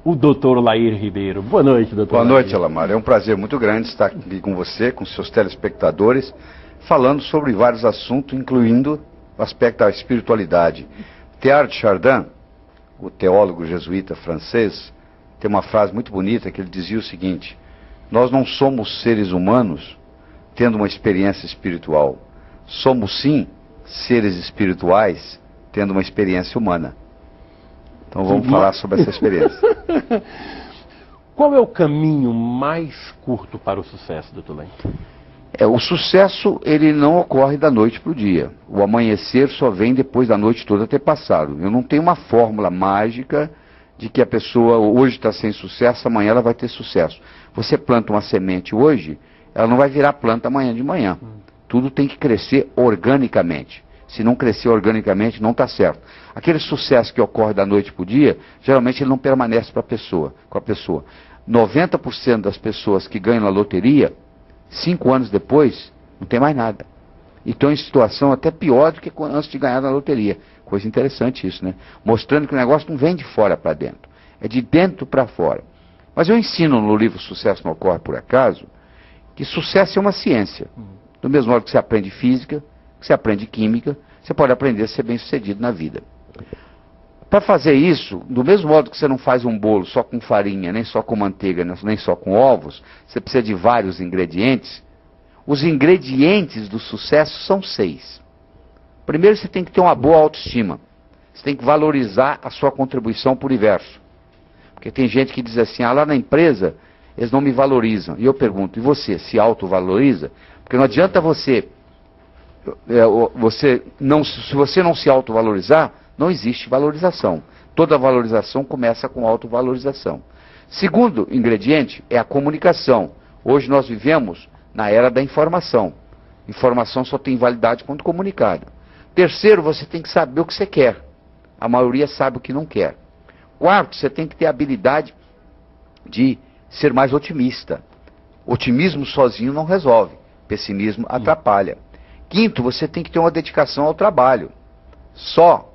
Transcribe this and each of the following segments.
o doutor Lair Ribeiro. Boa noite, doutor. Boa noite, Alamar. É um prazer muito grande estar aqui com você, com seus telespectadores, falando sobre vários assuntos, incluindo o aspecto da espiritualidade. Teilhard de Chardin, o teólogo jesuíta francês, tem uma frase muito bonita que ele dizia o seguinte: nós não somos seres humanos tendo uma experiência espiritual. Somos sim seres espirituais tendo uma experiência humana. Então vamos falar sobre essa experiência. Qual é o caminho mais curto para o sucesso, doutor Lair? O sucesso, ele não ocorre da noite para o dia. O amanhecer só vem depois da noite toda ter passado. Eu não tenho uma fórmula mágica de que a pessoa hoje está sem sucesso, amanhã ela vai ter sucesso. Você planta uma semente hoje, ela não vai virar planta amanhã de manhã. Tudo tem que crescer organicamente. Se não crescer organicamente, não está certo. Aquele sucesso que ocorre da noite para o dia, geralmente ele não permanece com a pessoa. 90% das pessoas que ganham na loteria, 5 anos depois, não tem mais nada. E estão em situação até pior do que antes de ganhar na loteria. Coisa interessante isso, né? Mostrando que o negócio não vem de fora para dentro. É de dentro para fora. Mas eu ensino no livro Sucesso Não Ocorre Por Acaso, que sucesso é uma ciência. Do mesmo modo que você aprende física, que você aprende química, você pode aprender a ser bem-sucedido na vida. Para fazer isso, do mesmo modo que você não faz um bolo só com farinha, nem só com manteiga, nem só com ovos, você precisa de vários ingredientes. Os ingredientes do sucesso são 6. Primeiro, você tem que ter uma boa autoestima. Você tem que valorizar a sua contribuição para o universo. Porque tem gente que diz assim, lá na empresa, eles não me valorizam. E eu pergunto, e você se autovaloriza? Porque não adianta se você não se autovalorizar, não existe valorização. Toda valorização começa com autovalorização. Segundo ingrediente é a comunicação. Hoje nós vivemos na era da informação. Informação só tem validade quando comunicada. Terceiro, você tem que saber o que você quer. A maioria sabe o que não quer. Quarto, você tem que ter a habilidade de ser mais otimista. Otimismo sozinho não resolve. Pessimismo atrapalha. Quinto, você tem que ter uma dedicação ao trabalho. Só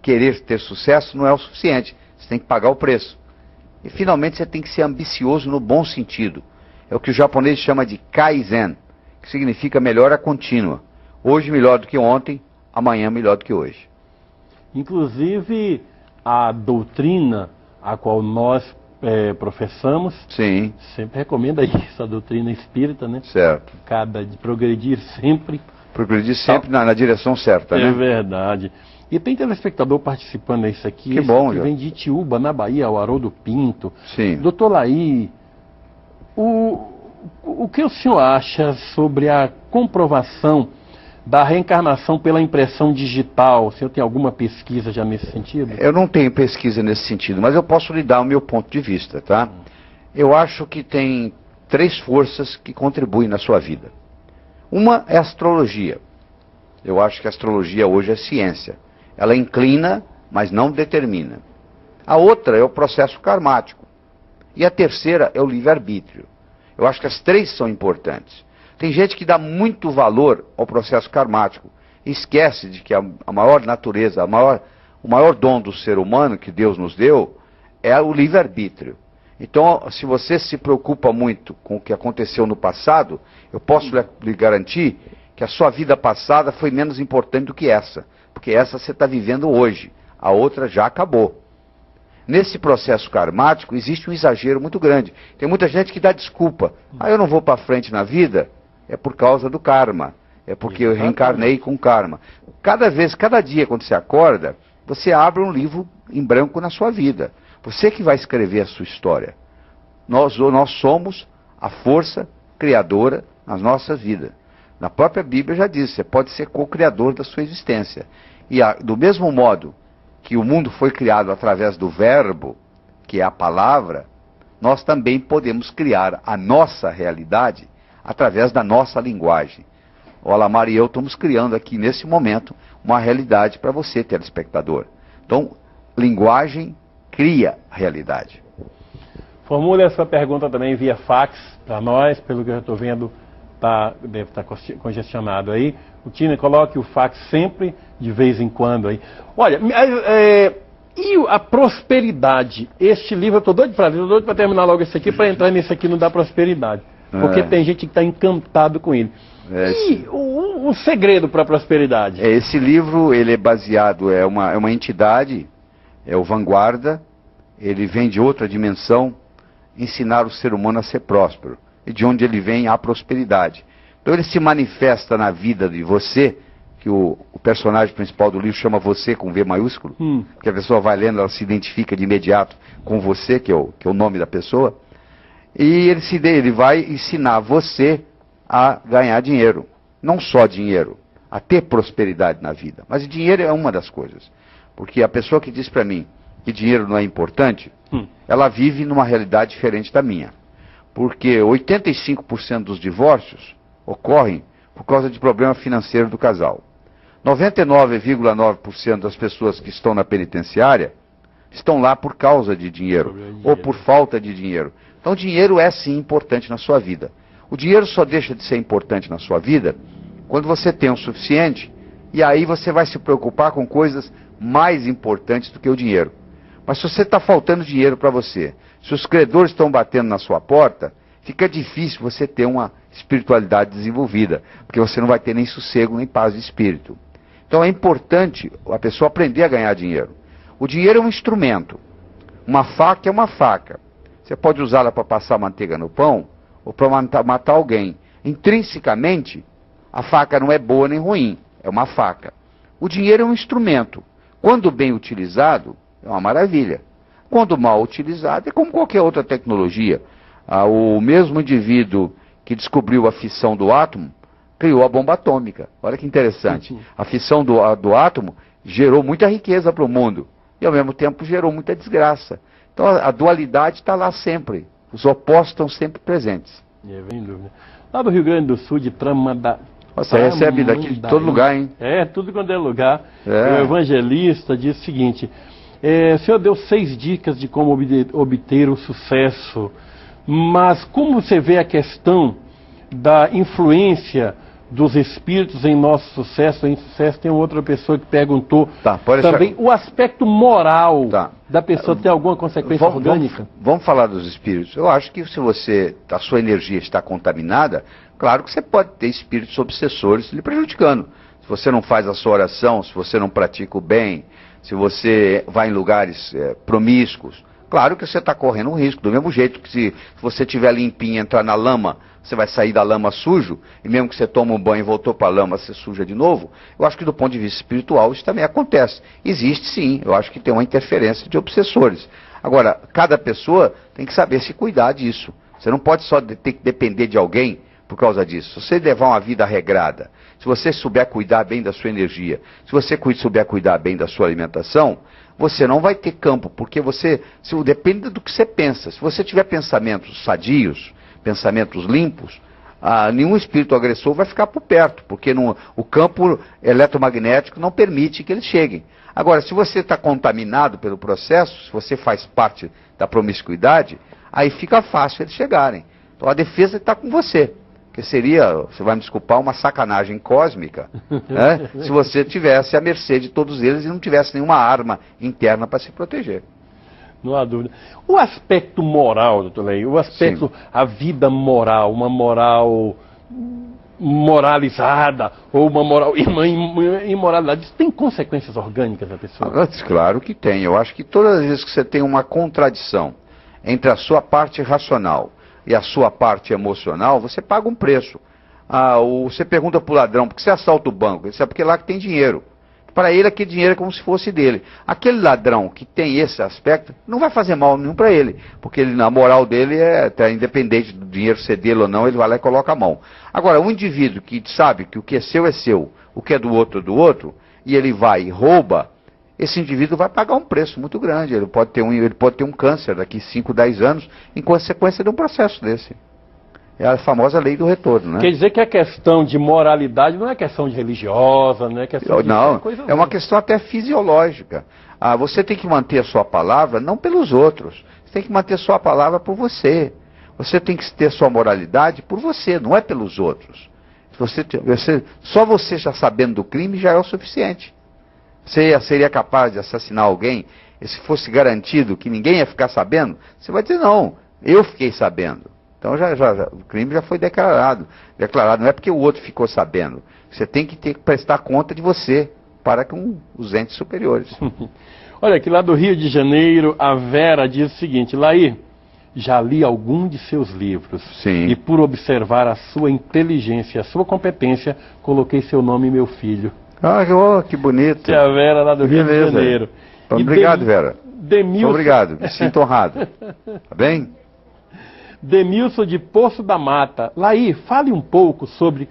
querer ter sucesso não é o suficiente. Você tem que pagar o preço. E finalmente você tem que ser ambicioso no bom sentido. É o que o japonês chama de Kaizen, que significa melhora contínua. Hoje melhor do que ontem, amanhã melhor do que hoje. Inclusive, a doutrina a qual nós professamos, sim, sempre recomenda isso, a doutrina espírita, né? Certo. De progredir sempre. Progredir sempre na direção certa, né? É verdade. E tem telespectador participando disso aqui. Que bom, que vem de Itiúba, na Bahia, o Haroldo Pinto. Sim. Doutor Lair, o que o senhor acha sobre a comprovação da reencarnação pela impressão digital? O senhor tem alguma pesquisa já nesse sentido? Eu não tenho pesquisa nesse sentido, mas eu posso lhe dar o meu ponto de vista, tá? Eu acho que tem 3 forças que contribuem na sua vida. Uma é a astrologia. Eu acho que a astrologia hoje é ciência. Ela inclina, mas não determina. A outra é o processo karmático. E a terceira é o livre-arbítrio. Eu acho que as 3 são importantes. Tem gente que dá muito valor ao processo karmático e esquece de que a maior natureza, o maior dom do ser humano que Deus nos deu é o livre-arbítrio. Então, se você se preocupa muito com o que aconteceu no passado, eu posso lhe garantir que a sua vida passada foi menos importante do que essa, porque essa você está vivendo hoje, a outra já acabou. Nesse processo karmático existe um exagero muito grande. Tem muita gente que dá desculpa. Eu não vou para frente na vida, é por causa do karma. É porque eu reencarnei com karma. Cada dia quando você acorda, você abre um livro em branco na sua vida. Você que vai escrever a sua história. Nós somos a força criadora nas nossas vidas. Na própria Bíblia já diz, você pode ser co-criador da sua existência. E do mesmo modo que o mundo foi criado através do verbo, que é a palavra, nós também podemos criar a nossa realidade através da nossa linguagem. O Alamar e eu estamos criando aqui nesse momento uma realidade para você, telespectador. Então, linguagem cria realidade. Formule a sua pergunta também via fax para nós, pelo que eu estou vendo, deve estar congestionado aí. O Tina, coloque o fax sempre, de vez em quando aí. Olha, E a prosperidade? Este livro, eu estou doido para terminar logo esse aqui, para entrar nesse aqui no da prosperidade. Porque tem gente que está encantado com ele. E o segredo para a prosperidade? Esse livro, ele é baseado, é uma entidade, é o Vanguarda, ele vem de outra dimensão, ensinar o ser humano a ser próspero. E de onde ele vem a prosperidade. Então ele se manifesta na vida de você, que o personagem principal do livro chama você com V maiúsculo, que a pessoa vai lendo, ela se identifica de imediato com você, que é o nome da pessoa, e ele vai ensinar você a ganhar dinheiro. Não só dinheiro, a ter prosperidade na vida. Mas dinheiro é uma das coisas. Porque a pessoa que diz para mim que dinheiro não é importante, ela vive numa realidade diferente da minha. Porque 85% dos divórcios ocorrem por causa de problema financeiro do casal. 99,9% das pessoas que estão na penitenciária estão lá por causa de dinheiro, ou por falta de dinheiro. Então dinheiro é sim importante na sua vida. O dinheiro só deixa de ser importante na sua vida quando você tem o suficiente, e aí você vai se preocupar com coisas mais importantes do que o dinheiro. Mas se você está faltando dinheiro para você, se os credores estão batendo na sua porta, fica difícil você ter uma espiritualidade desenvolvida, porque você não vai ter nem sossego, nem paz de espírito. Então é importante a pessoa aprender a ganhar dinheiro. O dinheiro é um instrumento. Uma faca é uma faca. Você pode usá-la para passar manteiga no pão, ou para matar alguém. Intrinsecamente, a faca não é boa nem ruim, é uma faca. O dinheiro é um instrumento. Quando bem utilizado, é uma maravilha. Quando mal utilizado, é como qualquer outra tecnologia. O mesmo indivíduo que descobriu a fissão do átomo, criou a bomba atômica. Olha que interessante. A fissão do átomo gerou muita riqueza para o mundo. E ao mesmo tempo gerou muita desgraça. Então a dualidade está lá sempre. Os opostos estão sempre presentes. Sem dúvida. Lá do Rio Grande do Sul, de Tramandaí. Você recebe daqui de todo lugar, hein? Tudo quando é lugar. O evangelista diz o seguinte: o senhor deu 6 dicas de como obter o sucesso. Mas como você vê a questão da influência dos espíritos em nosso sucesso, em sucesso? Tem outra pessoa que perguntou também o aspecto moral da pessoa ter alguma consequência orgânica. Vamos falar dos espíritos. Eu acho que se a sua energia está contaminada, claro que você pode ter espíritos obsessores lhe prejudicando. Se você não faz a sua oração, se você não pratica o bem, se você vai em lugares promíscuos, claro que você está correndo um risco. Do mesmo jeito que se você estiver limpinho e entrar na lama, você vai sair da lama sujo, e mesmo que você toma um banho e voltou para a lama, você suja de novo. Eu acho que do ponto de vista espiritual isso também acontece. Existe sim, eu acho que tem uma interferência de obsessores. Agora, cada pessoa tem que saber se cuidar disso. Você não pode só ter que depender de alguém por causa disso. Se você levar uma vida regrada, se você souber cuidar bem da sua energia, se você souber cuidar bem da sua alimentação, você não vai ter campo, porque depende do que você pensa. Se você tiver pensamentos sadios, pensamentos limpos, nenhum espírito agressor vai ficar por perto, porque o campo eletromagnético não permite que eles cheguem. Agora, se você está contaminado pelo processo, se você faz parte da promiscuidade, aí fica fácil eles chegarem. Então a defesa está com você. Que seria, você vai me desculpar, uma sacanagem cósmica, né? Se você tivesse à mercê de todos eles e não tivesse nenhuma arma interna para se proteger. Não há dúvida. O aspecto moral, doutor Lei, a vida moral, uma moral moralizada, ou uma moral imoralidade, isso tem consequências orgânicas da pessoa? Claro que tem. Eu acho que todas as vezes que você tem uma contradição entre a sua parte racional e a sua parte emocional, você paga um preço. Você pergunta para o ladrão, por que você assalta o banco? Ele diz, porque lá que tem dinheiro. Para ele, aquele dinheiro é como se fosse dele. Aquele ladrão que tem esse aspecto, não vai fazer mal nenhum para ele, porque a moral dele é independente do dinheiro ser dele ou não, ele vai lá e coloca a mão. Agora, um indivíduo que sabe que o que é seu, o que é do outro, e ele vai e rouba, esse indivíduo vai pagar um preço muito grande. Ele pode ter um câncer daqui 5, 10 anos, em consequência de um processo desse. É a famosa lei do retorno, né? Quer dizer que a questão de moralidade não é questão de religiosa, não é questão de coisa. É uma questão até fisiológica. Você tem que manter a sua palavra não pelos outros. Você tem que manter a sua palavra por você. Você tem que ter sua moralidade por você, não é pelos outros. Só você já sabendo do crime já é o suficiente. Você seria capaz de assassinar alguém e se fosse garantido que ninguém ia ficar sabendo, você vai dizer, não, eu fiquei sabendo. Então o crime já foi declarado. Não é porque o outro ficou sabendo. Você tem que prestar conta de você para com os entes superiores. Olha, aqui lá do Rio de Janeiro, a Vera diz o seguinte: Laí, já li algum de seus livros. Sim. E por observar a sua inteligência e a sua competência, coloquei seu nome e meu filho. Ah, que bonito. É a Vera lá do Rio de Janeiro. Obrigado, Vera. Demilson... Obrigado, me sinto honrado. Tá bem? Demilson de Poço da Mata. Laí, fale um pouco sobre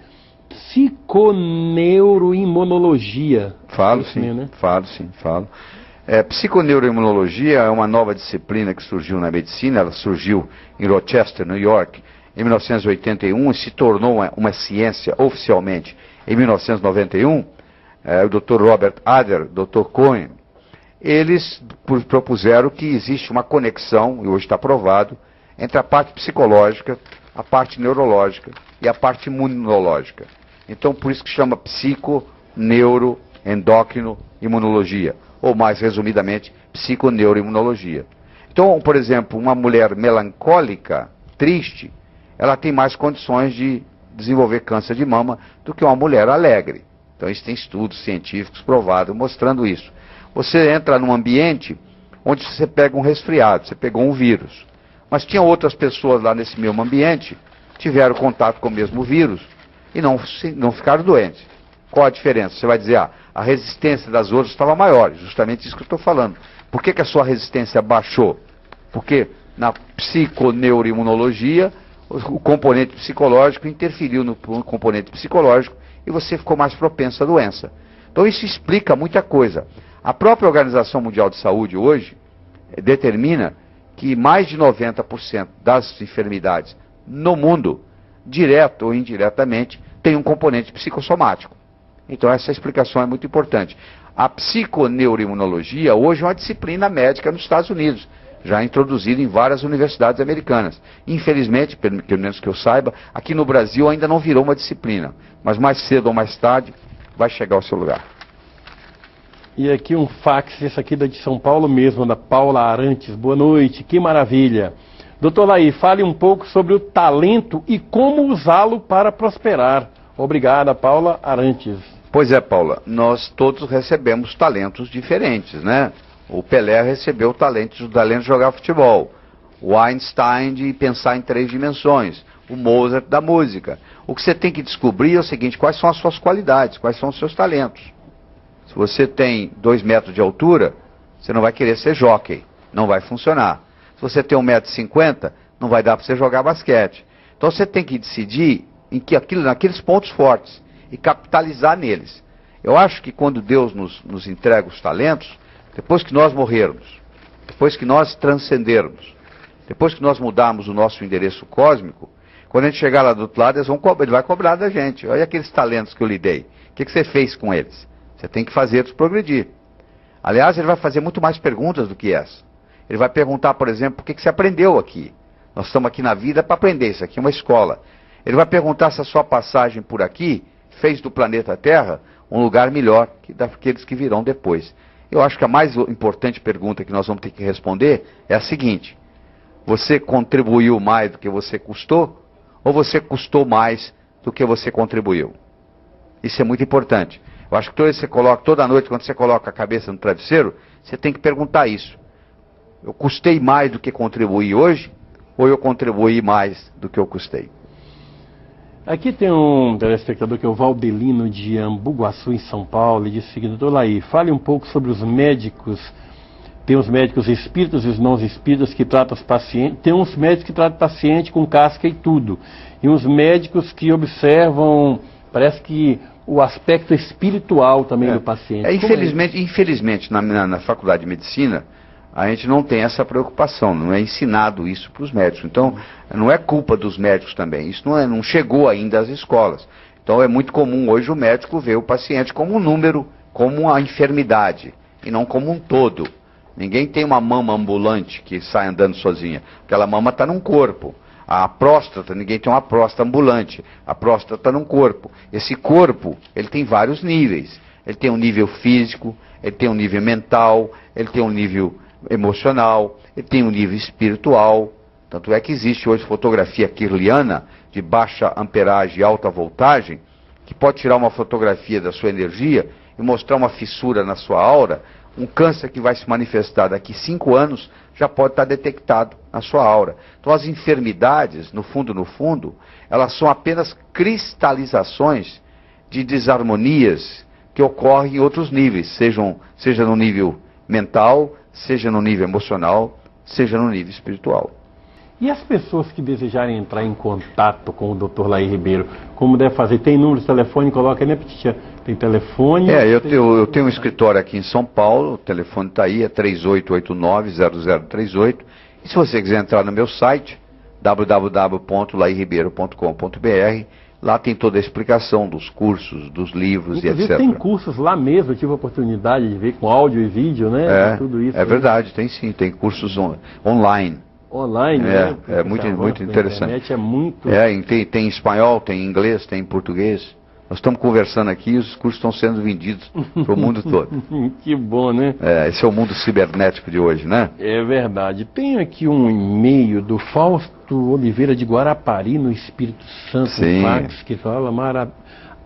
psiconeuroimunologia. Falo sim. Psiconeuroimunologia é uma nova disciplina que surgiu na medicina. Ela surgiu em Rochester, New York, em 1981 e se tornou uma ciência oficialmente em 1991. O Dr. Robert Adler, Dr. Cohen, eles propuseram que existe uma conexão, e hoje está provado, entre a parte psicológica, a parte neurológica e a parte imunológica. Então, por isso que chama psico, neuro, endócrino, imunologia, ou mais resumidamente, psiconeuroimunologia. Então, por exemplo, uma mulher melancólica, triste, ela tem mais condições de desenvolver câncer de mama do que uma mulher alegre. Então, isso tem estudos científicos provados mostrando isso. Você entra num ambiente onde você pega um resfriado, você pegou um vírus. Mas tinha outras pessoas lá nesse mesmo ambiente, tiveram contato com o mesmo vírus e não ficaram doentes. Qual a diferença? Você vai dizer, a resistência das outras estava maior, justamente isso que eu estou falando. Por que a sua resistência baixou? Porque na psiconeuroimunologia, o componente psicológico interferiu no componente psicológico e você ficou mais propenso à doença. Então isso explica muita coisa. A própria Organização Mundial de Saúde hoje determina que mais de 90% das enfermidades no mundo, direto ou indiretamente, tem um componente psicossomático. Então essa explicação é muito importante. A psiconeuroimunologia hoje é uma disciplina médica nos Estados Unidos, já introduzida em várias universidades americanas. Infelizmente, pelo menos que eu saiba, aqui no Brasil ainda não virou uma disciplina, mas mais cedo ou mais tarde vai chegar ao seu lugar. E aqui um fax, esse aqui da de São Paulo mesmo, da Paula Arantes. Boa noite, que maravilha. Doutor Laí, fale um pouco sobre o talento e como usá-lo para prosperar. Obrigada, Paula Arantes. Pois é, Paula, nós todos recebemos talentos diferentes, né? O Pelé recebeu o talento de jogar futebol. O Einstein de pensar em 3 dimensões. O Mozart da música. O que você tem que descobrir é o seguinte: quais são as suas qualidades, quais são os seus talentos. Se você tem 2 metros de altura, você não vai querer ser jockey, não vai funcionar. Se você tem 1,50 m, não vai dar para você jogar basquete. Então você tem que decidir naqueles pontos fortes e capitalizar neles. Eu acho que quando Deus nos entrega os talentos, depois que nós morrermos, depois que nós transcendermos, depois que nós mudarmos o nosso endereço cósmico, quando a gente chegar lá do outro lado, ele vai cobrar da gente. Olha aqueles talentos que eu lhe dei. O que você fez com eles? Você tem que fazer eles progredir. Aliás, ele vai fazer muito mais perguntas do que essa. Ele vai perguntar, por exemplo, por que você aprendeu aqui? Nós estamos aqui na vida para aprender, isso aqui é uma escola. Ele vai perguntar se a sua passagem por aqui fez do planeta Terra um lugar melhor que daqueles que virão depois. Eu acho que a mais importante pergunta que nós vamos ter que responder é a seguinte: você contribuiu mais do que você custou? Ou você custou mais do que você contribuiu? Isso é muito importante. Eu acho que toda noite, quando você coloca a cabeça no travesseiro, você tem que perguntar isso. Eu custei mais do que contribuí hoje? Ou eu contribuí mais do que eu custei? Aqui tem um telespectador que é o Valdelino de Ambuguaçu, em São Paulo, e diz o seguinte: doutor Laí, fale um pouco sobre os médicos. Tem os médicos espíritas e os não espíritas que tratam os pacientes. Tem uns médicos que tratam o paciente com casca e tudo. E uns médicos que observam, parece que o aspecto espiritual também do paciente. Infelizmente na faculdade de medicina, a gente não tem essa preocupação, não é ensinado isso para os médicos. Então, não é culpa dos médicos também, isso não chegou ainda às escolas. Então, é muito comum hoje o médico ver o paciente como um número, como uma enfermidade, e não como um todo. Ninguém tem uma mama ambulante que sai andando sozinha, aquela mama está num corpo. A próstata, ninguém tem uma próstata ambulante, a próstata está num corpo. Esse corpo, ele tem vários níveis. Ele tem um nível físico, ele tem um nível mental, ele tem um nível emocional, ele tem um nível espiritual. Tanto é que existe hoje fotografia kirliana de baixa amperagem e alta voltagem, que pode tirar uma fotografia da sua energia e mostrar uma fissura na sua aura. Um câncer que vai se manifestar daqui 5 anos já pode estar detectado na sua aura. Então as enfermidades, no fundo, elas são apenas cristalizações de desarmonias que ocorrem em outros níveis, seja no nível mental, seja no nível emocional, seja no nível espiritual. E as pessoas que desejarem entrar em contato com o Dr. Laí Ribeiro, como deve fazer? Tem número de telefone? Coloca aí, né, Petitia? Tem telefone? Eu tenho um escritório aqui em São Paulo, o telefone está aí, é 3889-0038. E se você quiser entrar no meu site, www.lairibeiro.com.br, lá tem toda a explicação dos cursos, dos livros e etc. Tem cursos lá mesmo, eu tive a oportunidade de ver com áudio e vídeo, né? Tudo isso. É verdade, tem sim, tem cursos online. Online, né? É muito interessante. A internet é muito... Tem em espanhol, tem em inglês, tem em português. Nós estamos conversando aqui e os cursos estão sendo vendidos para o mundo todo. Que bom, né? Esse é o mundo cibernético de hoje, né? É verdade. Tenho aqui um e-mail do Fausto Oliveira de Guarapari, no Espírito Santo, Sim. Um fax, que fala...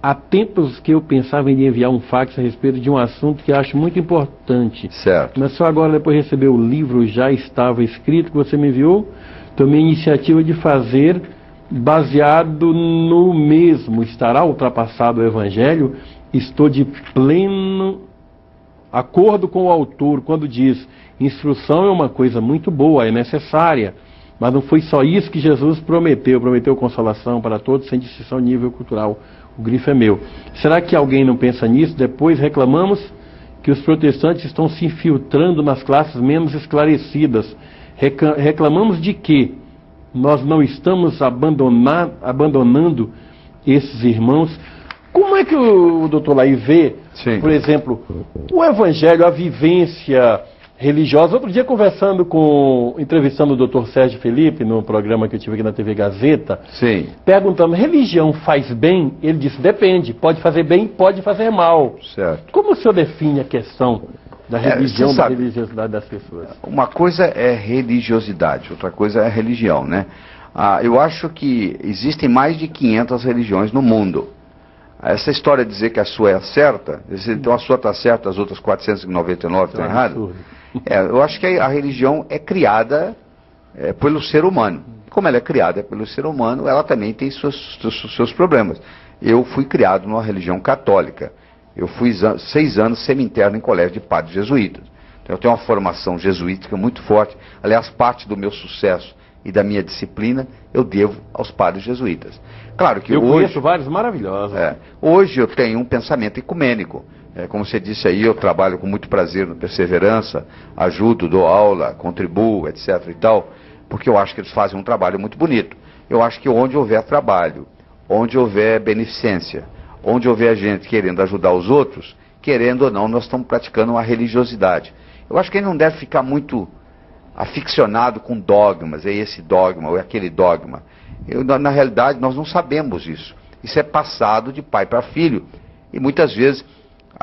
Há tempos que eu pensava em enviar um fax a respeito de um assunto que acho muito importante. Certo. Mas só agora, depois de receber o livro, já estava escrito, que você me enviou, tomei a iniciativa de fazer baseado no mesmo. Estará ultrapassado o Evangelho? Estou de pleno acordo com o autor quando diz: instrução é uma coisa muito boa, é necessária. Mas não foi só isso que Jesus prometeu. Prometeu consolação para todos, sem distinção de nível cultural. O grifo é meu. Será que alguém não pensa nisso? Depois reclamamos que os protestantes estão se infiltrando nas classes menos esclarecidas. Reclamamos de que nós não estamos abandonando esses irmãos. Como é que o doutor Laí vê, por exemplo, o Evangelho, a vivência religiosa? Outro dia, entrevistando o doutor Sérgio Felipe, no programa que eu tive aqui na TV Gazeta, perguntando: religião faz bem? Ele disse: depende, pode fazer bem, pode fazer mal. Certo. Como o senhor define a questão da religião, da religiosidade das pessoas? Uma coisa é religiosidade, outra coisa é religião, né? Eu acho que existem mais de 500 religiões no mundo. Essa história de dizer que a sua é certa, então a sua está certa, as outras 499 estão erradas. Eu acho que a religião é criada pelo ser humano. Como ela é criada pelo ser humano, ela também tem seus problemas. Eu fui criado numa religião católica. Eu fui 6 anos semi-interno em colégio de padres jesuítas. Então eu tenho uma formação jesuítica muito forte. Aliás, parte do meu sucesso e da minha disciplina eu devo aos padres jesuítas. Claro que eu conheço vários maravilhosos. Hoje eu tenho um pensamento ecumênico. Como você disse aí, eu trabalho com muito prazer no Perseverança, ajudo, dou aula, contribuo, etc. e tal, porque eu acho que eles fazem um trabalho muito bonito. Eu acho que onde houver trabalho, onde houver beneficência, onde houver gente querendo ajudar os outros, querendo ou não, nós estamos praticando uma religiosidade. Eu acho que ele não deve ficar muito aficionado com dogmas, é esse dogma ou é aquele dogma. Na realidade, nós não sabemos isso. Isso é passado de pai para filho. E muitas vezes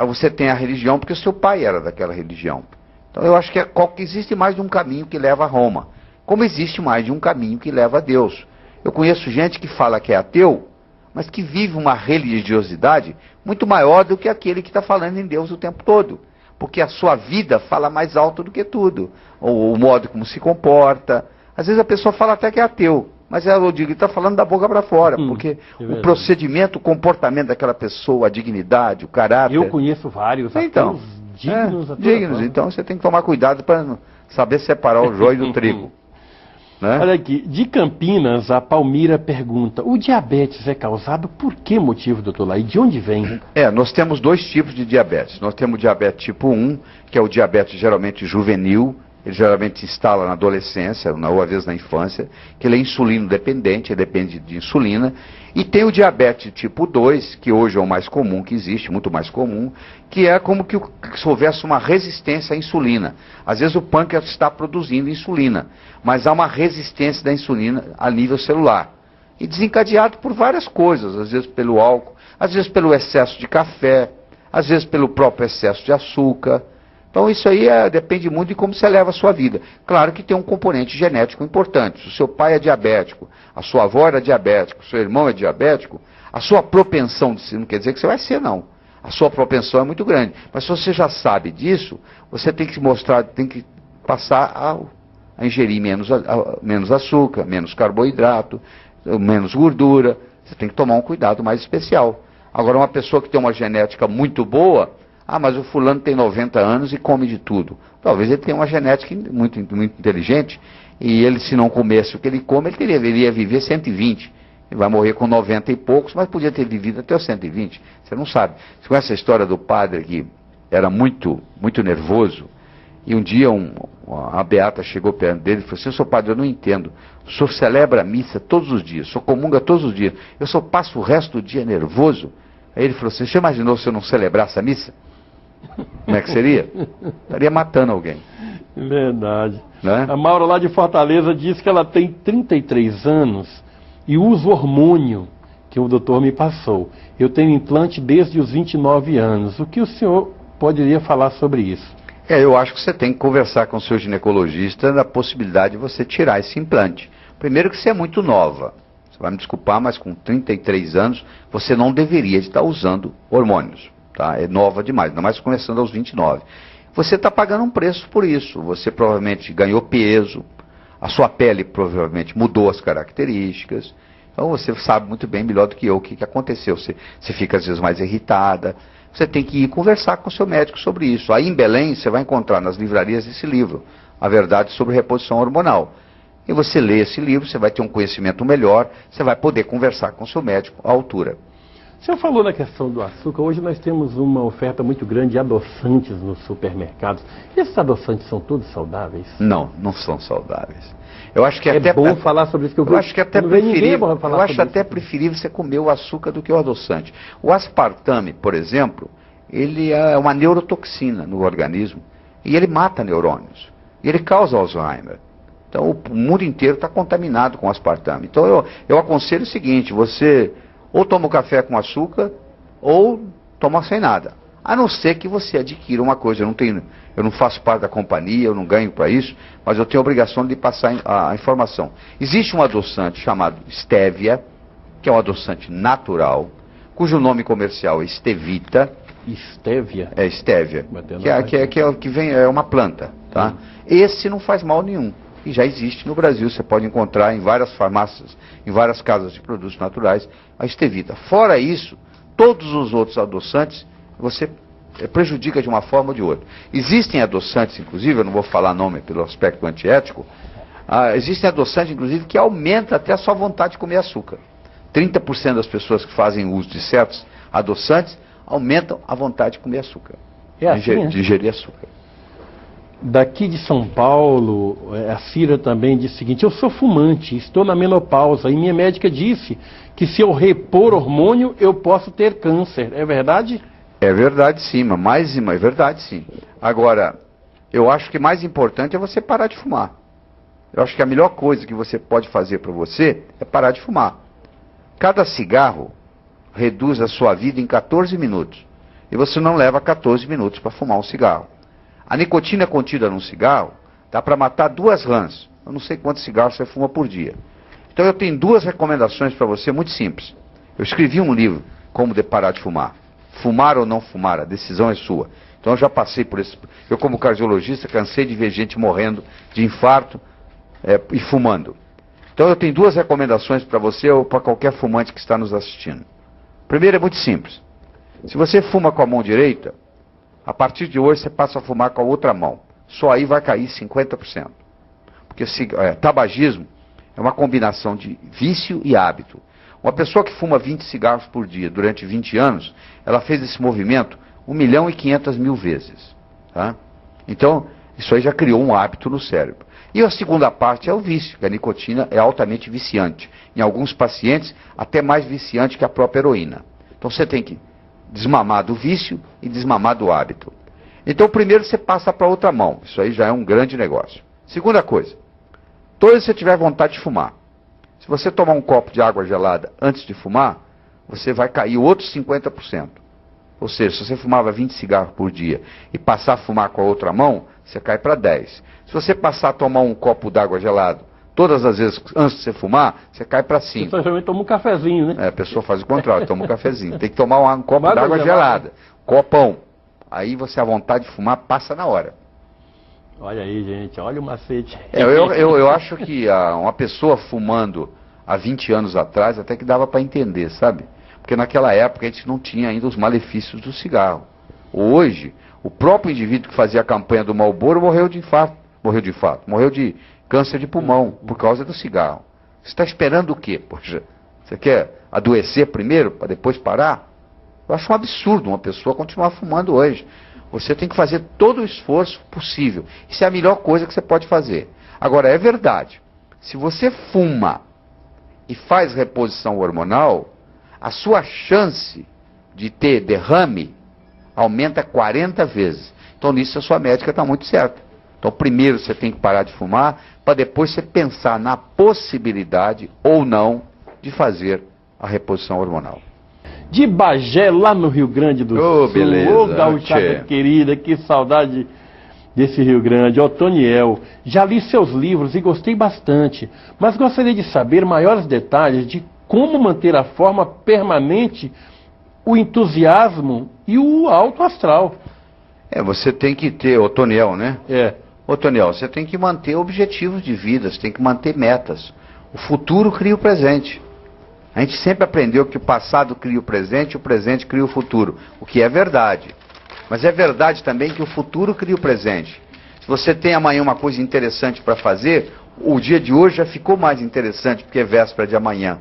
você tem a religião porque o seu pai era daquela religião. Então eu acho que existe mais de um caminho que leva a Roma, como existe mais de um caminho que leva a Deus. Eu conheço gente que fala que é ateu, mas que vive uma religiosidade muito maior do que aquele que está falando em Deus o tempo todo. Porque a sua vida fala mais alto do que tudo. O modo como se comporta. Às vezes a pessoa fala até que é ateu, mas eu digo, ele está falando da boca para fora, porque o procedimento, o comportamento daquela pessoa, a dignidade, o caráter... Eu conheço vários, então, dignos. Então você tem que tomar cuidado para saber separar o joio do trigo. Né? Olha aqui, de Campinas, a Palmira pergunta: o diabetes é causado por que motivo, doutor Laí? De onde vem? Nós temos 2 tipos de diabetes. Nós temos o diabetes tipo 1, que é o diabetes geralmente juvenil. Ele geralmente se instala na adolescência, ou às vezes na infância, que ele é insulino dependente, ele depende de insulina. E tem o diabetes tipo 2, que hoje é o mais comum que existe, muito mais comum, que é como que se houvesse uma resistência à insulina. Às vezes o pâncreas está produzindo insulina, mas há uma resistência da insulina a nível celular. E desencadeado por várias coisas, às vezes pelo álcool, às vezes pelo excesso de café, às vezes pelo próprio excesso de açúcar. Então isso aí depende muito de como você leva a sua vida. Claro que tem um componente genético importante. Se o seu pai é diabético, a sua avó era diabética, o seu irmão é diabético, a sua propensão de ser, não quer dizer que você vai ser, não. A sua propensão é muito grande. Mas se você já sabe disso, você tem que mostrar, tem que passar a ingerir menos açúcar, menos carboidrato, menos gordura. Você tem que tomar um cuidado mais especial. Agora, uma pessoa que tem uma genética muito boa, mas o fulano tem 90 anos e come de tudo. Talvez ele tenha uma genética muito inteligente, e ele, se não comesse o que ele come, ele deveria viver 120. Ele vai morrer com 90 e poucos, mas podia ter vivido até os 120. Você não sabe. Você conhece a história do padre que era muito nervoso, e um dia a beata chegou perto dele e falou assim: "Seu padre, eu não entendo. O senhor celebra a missa todos os dias, o senhor comunga todos os dias. Eu só passo o resto do dia nervoso." Aí ele falou assim: "Você imaginou se eu não celebrasse a missa? Como é que seria? Estaria matando alguém." Verdade. Né? A Maura lá de Fortaleza diz que ela tem 33 anos e usa o hormônio que o doutor me passou. Eu tenho implante desde os 29 anos. O que o senhor poderia falar sobre isso? Eu acho que você tem que conversar com o seu ginecologista da possibilidade de você tirar esse implante. Primeiro que você é muito nova. Você vai me desculpar, mas com 33 anos você não deveria estar usando hormônios. Tá? É nova demais, ainda mais começando aos 29. Você está pagando um preço por isso. Você provavelmente ganhou peso, a sua pele provavelmente mudou as características. Então você sabe muito bem, melhor do que eu, o que aconteceu. Você fica às vezes mais irritada. Você tem que ir conversar com o seu médico sobre isso. Aí em Belém você vai encontrar nas livrarias esse livro, A Verdade sobre Reposição Hormonal. E você lê esse livro, você vai ter um conhecimento melhor, você vai poder conversar com o seu médico à altura. O senhor falou na questão do açúcar. Hoje nós temos uma oferta muito grande de adoçantes nos supermercados. Esses adoçantes são todos saudáveis? Não, não são saudáveis. Eu acho que é bom falar sobre isso, que eu acho que até preferível você comer o açúcar do que o adoçante. O aspartame, por exemplo, ele é uma neurotoxina no organismo e ele mata neurônios. E ele causa Alzheimer. Então o mundo inteiro está contaminado com aspartame. Então eu aconselho o seguinte: você ou toma o café com açúcar ou toma sem nada. A não ser que você adquira uma coisa. Eu não faço parte da companhia, eu não ganho para isso, mas eu tenho a obrigação de passar a informação. Existe um adoçante chamado Stevia, que é um adoçante natural, cujo nome comercial é Stevita. Stevia? É Stevia, é uma planta. Tá? Esse não faz mal nenhum. E já existe no Brasil, você pode encontrar em várias farmácias, em várias casas de produtos naturais, a Stevita. Fora isso, todos os outros adoçantes, você prejudica de uma forma ou de outra. Existem adoçantes, inclusive, eu não vou falar nome pelo aspecto antiético, existem adoçantes, inclusive, que aumentam até a sua vontade de comer açúcar. 30% das pessoas que fazem uso de certos adoçantes aumentam a vontade de comer açúcar, de ingerir açúcar. Daqui de São Paulo, a Cira também disse o seguinte: eu sou fumante, estou na menopausa e minha médica disse que se eu repor hormônio eu posso ter câncer. É verdade? É verdade sim, é verdade sim. Agora, eu acho que mais importante é você parar de fumar. Eu acho que a melhor coisa que você pode fazer para você é parar de fumar. Cada cigarro reduz a sua vida em 14 minutos. E você não leva 14 minutos para fumar um cigarro. A nicotina contida num cigarro dá para matar 2 rãs. Eu não sei quantos cigarros você fuma por dia. Então eu tenho 2 recomendações para você muito simples. Eu escrevi um livro, Como Parar de Fumar. Fumar ou não fumar, a decisão é sua. Então eu já passei por isso. Eu, como cardiologista, cansei de ver gente morrendo de infarto e fumando. Então eu tenho 2 recomendações para você ou para qualquer fumante que está nos assistindo. Primeiro é muito simples. Se você fuma com a mão direita, a partir de hoje você passa a fumar com a outra mão. Só aí vai cair 50%. Porque tabagismo é uma combinação de vício e hábito. Uma pessoa que fuma 20 cigarros por dia durante 20 anos, ela fez esse movimento 1.500.000 vezes. Tá? Então, isso aí já criou um hábito no cérebro. E a segunda parte é o vício, que a nicotina é altamente viciante. Em alguns pacientes, até mais viciante que a própria heroína. Então você tem que desmamar do vício e desmamar do hábito. Então primeiro você passa para outra mão. Isso aí já é um grande negócio. Segunda coisa, toda vez que você tiver vontade de fumar, se você tomar um copo de água gelada antes de fumar, você vai cair outros 50%. Ou seja, se você fumava 20 cigarros por dia e passar a fumar com a outra mão, você cai para 10. Se você passar a tomar um copo d'água gelado todas as vezes antes de você fumar, você cai para 5. Você geralmente toma um cafezinho, né? A pessoa faz o contrário, toma um cafezinho. Tem que tomar um copo d'água gelada, copão. Aí você, a vontade de fumar passa na hora. Olha aí, gente, olha o macete. Eu acho que uma pessoa fumando há 20 anos atrás até que dava para entender, sabe? Porque naquela época a gente não tinha ainda os malefícios do cigarro. Hoje, o próprio indivíduo que fazia a campanha do Marlboro morreu de câncer de pulmão por causa do cigarro. Você está esperando o quê? Poxa, você quer adoecer primeiro para depois parar? Eu acho um absurdo uma pessoa continuar fumando hoje. Você tem que fazer todo o esforço possível. Isso é a melhor coisa que você pode fazer. Agora, é verdade. Se você fuma e faz reposição hormonal, a sua chance de ter derrame aumenta 40 vezes. Então, nisso a sua médica está muito certa. Então, primeiro você tem que parar de fumar, para depois você pensar na possibilidade ou não de fazer a reposição hormonal. De Bagé, lá no Rio Grande do Sul. Beleza. Ô, gauchada querida, que saudade desse Rio Grande. Otoniel, já li seus livros e gostei bastante, mas gostaria de saber maiores detalhes de como manter a forma permanente, o entusiasmo e o alto astral. Você tem que ter, Otoniel, né? Otoniel, você tem que manter objetivos de vida, você tem que manter metas. O futuro cria o presente. A gente sempre aprendeu que o passado cria o presente cria o futuro. O que é verdade. Mas é verdade também que o futuro cria o presente. Se você tem amanhã uma coisa interessante para fazer, o dia de hoje já ficou mais interessante porque é véspera de amanhã.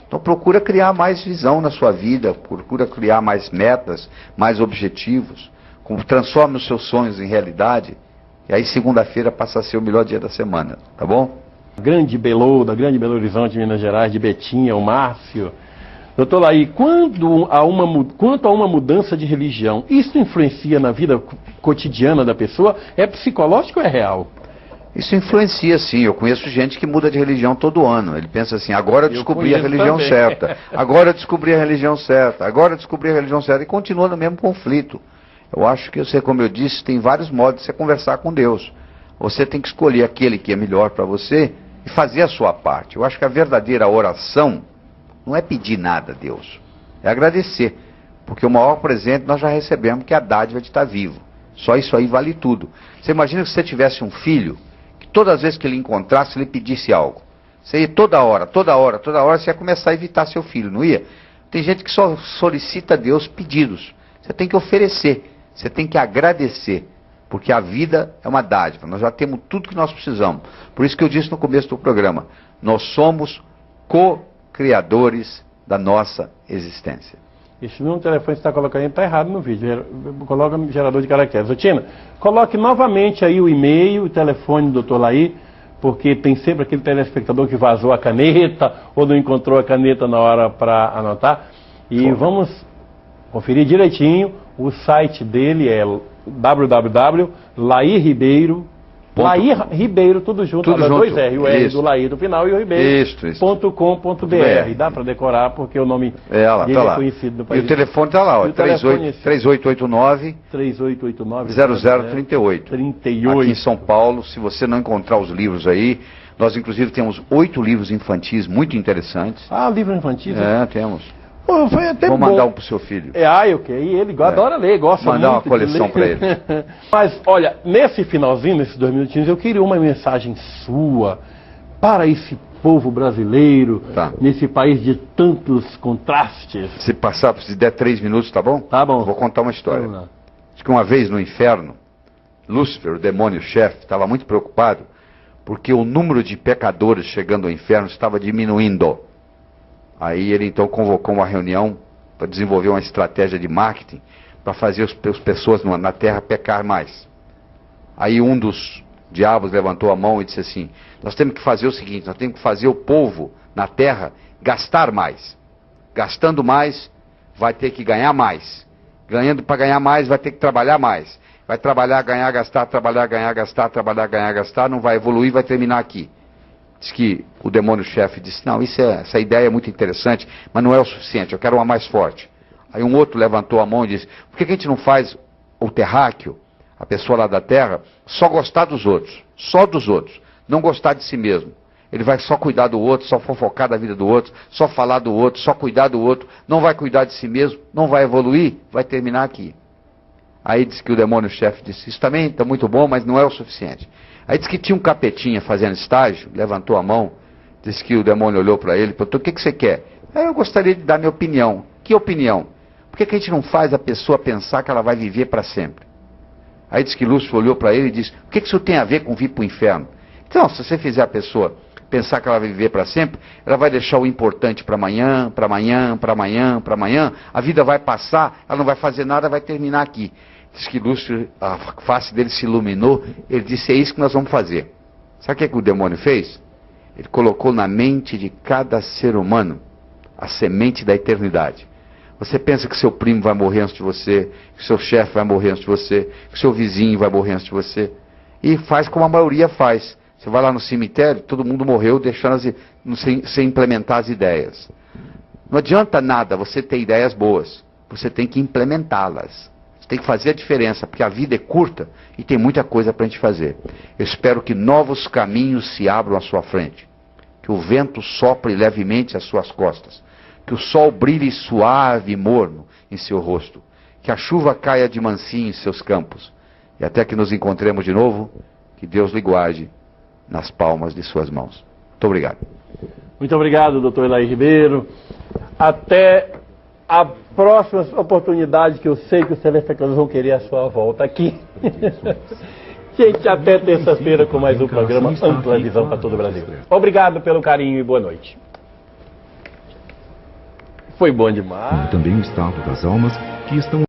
Então procura criar mais visão na sua vida, procura criar mais metas, mais objetivos. Transforme os seus sonhos em realidade. E aí segunda-feira passa a ser o melhor dia da semana, tá bom? Grande Belo, da Grande Belo Horizonte, Minas Gerais, de Betinha, o Márcio. Doutor Laí, quanto a uma mudança de religião, isso influencia na vida cotidiana da pessoa? É psicológico ou é real? Isso influencia, sim. Eu conheço gente que muda de religião todo ano. Ele pensa assim, agora eu descobri a religião certa, agora eu descobri a religião certa, agora eu descobri a religião certa, e continua no mesmo conflito. Eu acho que você, como eu disse, tem vários modos de você conversar com Deus. Você tem que escolher aquele que é melhor para você e fazer a sua parte. Eu acho que a verdadeira oração não é pedir nada a Deus, é agradecer. Porque o maior presente nós já recebemos, que é a dádiva de estar vivo. Só isso aí vale tudo. Você imagina que você tivesse um filho, que todas as vezes que ele encontrasse, ele pedisse algo. Você ia toda hora, você ia começar a evitar seu filho, não ia? Tem gente que só solicita a Deus pedidos. Você tem que oferecer, você tem que agradecer. Porque a vida é uma dádiva, nós já temos tudo que nós precisamos. Por isso que eu disse no começo do programa, nós somos co-criadores da nossa existência. Esse número de telefone que você está colocando está errado no vídeo, coloca no gerador de caracteres. Tina, coloque novamente aí o e-mail, o telefone do Dr. Laí, porque tem sempre aquele telespectador que vazou a caneta ou não encontrou a caneta na hora para anotar. E vamos conferir direitinho, o site dele é www.lairibeiro, Laí Ribeiro, tudo junto, dois R, o R do Laí do final e o Ribeiro.com.br. Dá para decorar porque o nome dele é conhecido no país. E o telefone está lá, ó, 3889 0038. Aqui em São Paulo, se você não encontrar os livros aí, nós inclusive temos 8 livros infantis muito interessantes. Ah, livros infantis? Temos. Pô, foi até Vou mandar um pro seu filho. E ele adora ler, gosta muito. Mandar uma coleção para ele. Mas, olha, nesse finalzinho, nesses 2 minutinhos, eu queria uma mensagem sua para esse povo brasileiro, nesse país de tantos contrastes. Se der 3 minutos, tá bom? Tá bom. Vou contar uma história. Diz que uma vez no inferno, Lúcifer, o demônio-chefe, estava muito preocupado porque o número de pecadores chegando ao inferno estava diminuindo. Aí ele então convocou uma reunião para desenvolver uma estratégia de marketing para fazer as pessoas na terra pecar mais. Aí um dos diabos levantou a mão e disse assim, nós temos que fazer o seguinte, nós temos que fazer o povo na terra gastar mais. Gastando mais, vai ter que ganhar mais. Para ganhar mais, vai ter que trabalhar mais. Vai trabalhar, ganhar, gastar, trabalhar, ganhar, gastar, trabalhar, ganhar, gastar, não vai evoluir, vai terminar aqui. Diz que o demônio-chefe disse, não, essa ideia é muito interessante, mas não é o suficiente, eu quero uma mais forte. Aí um outro levantou a mão e disse, por que a gente não faz o terráqueo, a pessoa lá da terra, só gostar dos outros, só dos outros, não gostar de si mesmo. Ele vai só cuidar do outro, só fofocar da vida do outro, só falar do outro, só cuidar do outro, não vai cuidar de si mesmo, não vai evoluir, vai terminar aqui. Aí disse que o demônio-chefe disse, isso também está muito bom, mas não é o suficiente. Aí disse que tinha um capetinha fazendo estágio, levantou a mão, disse que o demônio olhou para ele e perguntou, o que você quer? Aí eu gostaria de dar minha opinião. Que opinião? Por que a gente não faz a pessoa pensar que ela vai viver para sempre? Aí disse que Lúcifer olhou para ele e disse, o que isso tem a ver com vir para o inferno? Então, se você fizer a pessoa pensar que ela vai viver para sempre, ela vai deixar o importante para amanhã, para amanhã, para amanhã, para amanhã, a vida vai passar, ela não vai fazer nada, vai terminar aqui. Diz que Lúcifer, a face dele se iluminou, ele disse, é isso que nós vamos fazer. Sabe o que é que o demônio fez? Ele colocou na mente de cada ser humano a semente da eternidade. Você pensa que seu primo vai morrer antes de você, que seu chefe vai morrer antes de você, que seu vizinho vai morrer antes de você. E faz como a maioria faz. Você vai lá no cemitério, todo mundo morreu, deixando sem implementar as ideias. Não adianta nada você ter ideias boas. Você tem que implementá-las. Você tem que fazer a diferença, porque a vida é curta e tem muita coisa para a gente fazer. Eu espero que novos caminhos se abram à sua frente. Que o vento sopre levemente às suas costas. Que o sol brilhe suave e morno em seu rosto. Que a chuva caia de mansinho em seus campos. E até que nos encontremos de novo, que Deus lhe guarde nas palmas de suas mãos. Muito obrigado. Muito obrigado, doutor Elair Ribeiro. Até a próxima oportunidade, que eu sei que os telespectadores vão querer a sua volta aqui. Gente, até terça-feira com mais um programa Ampla Visão para todo o Brasil. Obrigado pelo carinho e boa noite. Foi bom demais. Também o estado das almas que estão